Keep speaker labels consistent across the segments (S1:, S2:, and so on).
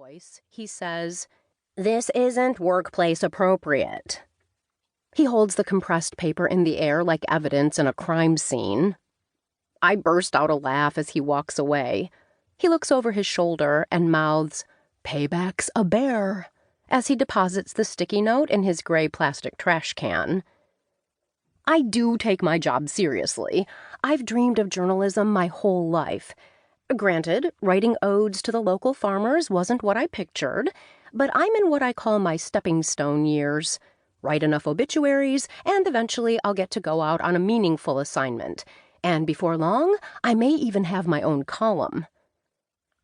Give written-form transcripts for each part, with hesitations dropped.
S1: voice, he says, "This isn't workplace appropriate." He holds the compressed paper in the air like evidence in a crime scene. I burst out a laugh as he walks away. He looks over his shoulder and mouths, "Payback's a bear," as he deposits the sticky note in his gray plastic trash can. I do take my job seriously. I've dreamed of journalism my whole life. Granted, writing odes to the local farmers wasn't what I pictured, but I'm in what I call my stepping stone years. Write enough obituaries, and eventually I'll get to go out on a meaningful assignment. And before long, I may even have my own column.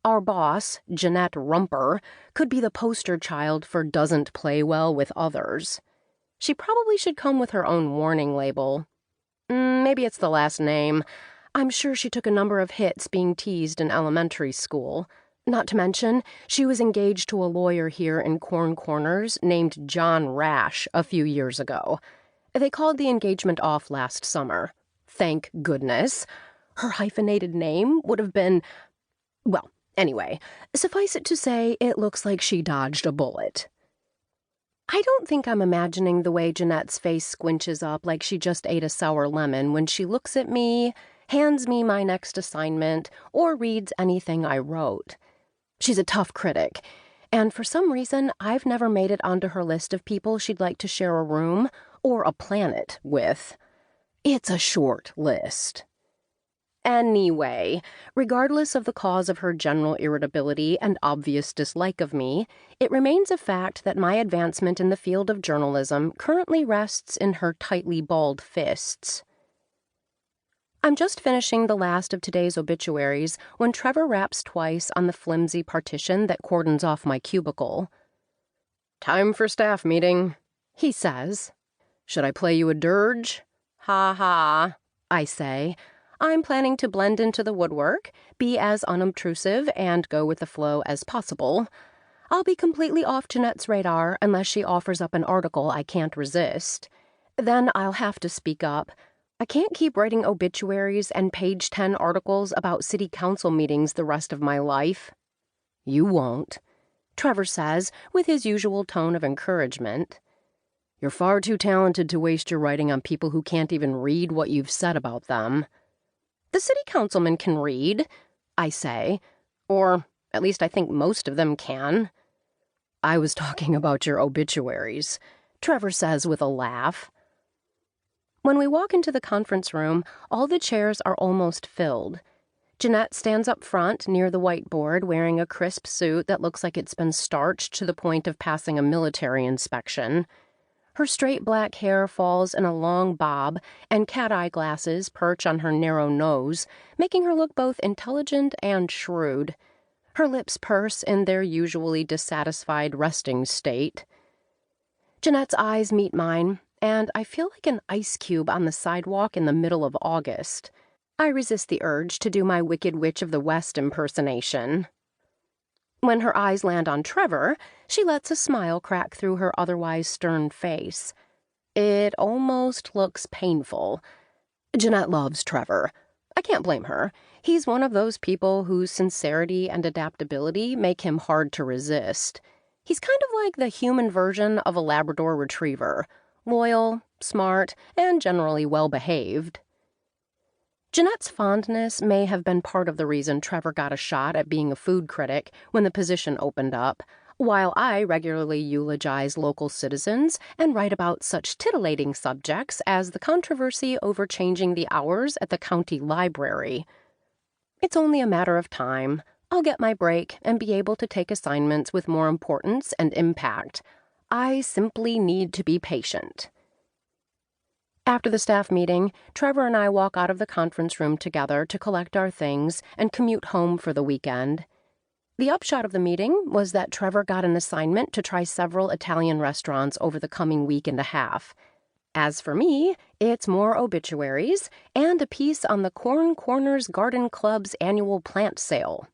S1: Our boss, Jeanette Rumper, could be the poster child for doesn't play well with others. She probably should come with her own warning label. Maybe it's the last name. I'm sure she took a number of hits being teased in elementary school. Not to mention, she was engaged to a lawyer here in Corn Corners named John Rash a few years ago. They called the engagement off last summer. Thank goodness. Her hyphenated name would have been... Well, anyway, suffice it to say, it looks like she dodged a bullet. I don't think I'm imagining the way Jeanette's face squinches up like she just ate a sour lemon when she looks at me, hands me my next assignment, or reads anything I wrote. She's a tough critic, and for some reason, I've never made it onto her list of people she'd like to share a room or a planet with. It's a short list. Anyway, regardless of the cause of her general irritability and obvious dislike of me, it remains a fact that my advancement in the field of journalism currently rests in her tightly balled fists. I'm just finishing the last of today's obituaries when Trevor raps twice on the flimsy partition that cordons off my cubicle. "Time for staff meeting," he says. "Should I play you a dirge?" "Ha ha," I say. I'm planning to blend into the woodwork, be as unobtrusive, and go with the flow as possible. I'll be completely off Jeanette's radar unless she offers up an article I can't resist. Then I'll have to speak up. I can't keep writing obituaries and page 10 articles about city council meetings the rest of my life. "You won't," Trevor says, with his usual tone of encouragement. "You're far too talented to waste your writing on people who can't even read what you've said about them." "The city councilmen can read," I say. Or at least I think most of them can. "I was talking about your obituaries," Trevor says with a laugh. When we walk into the conference room, all the chairs are almost filled. Jeanette stands up front near the whiteboard wearing a crisp suit that looks like it's been starched to the point of passing a military inspection. Her straight black hair falls in a long bob, and cat-eye glasses perch on her narrow nose, making her look both intelligent and shrewd. Her lips purse in their usually dissatisfied resting state. Jeanette's eyes meet mine, and I feel like an ice cube on the sidewalk in the middle of August. I resist the urge to do my Wicked Witch of the West impersonation. When her eyes land on Trevor, she lets a smile crack through her otherwise stern face. It almost looks painful. Jeanette loves Trevor. I can't blame her. He's one of those people whose sincerity and adaptability make him hard to resist. He's kind of like the human version of a Labrador retriever. Loyal, smart, and generally well-behaved. Jeanette's fondness may have been part of the reason Trevor got a shot at being a food critic when the position opened up, while I regularly eulogize local citizens and write about such titillating subjects as the controversy over changing the hours at the county library. It's only a matter of time. I'll get my break and be able to take assignments with more importance and impact. I simply need to be patient. After the staff meeting, Trevor and I walk out of the conference room together to collect our things and commute home for the weekend. The upshot of the meeting was that Trevor got an assignment to try several Italian restaurants over the coming week and a half. As for me, it's more obituaries and a piece on the Corn Corners Garden Club's annual plant sale.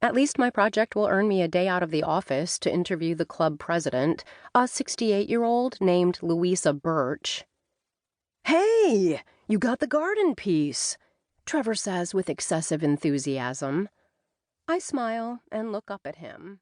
S1: At least my project will earn me a day out of the office to interview the club president, a 68-year-old named Louisa Birch. "Hey, you got the garden piece," Trevor says with excessive enthusiasm. I smile and look up at him.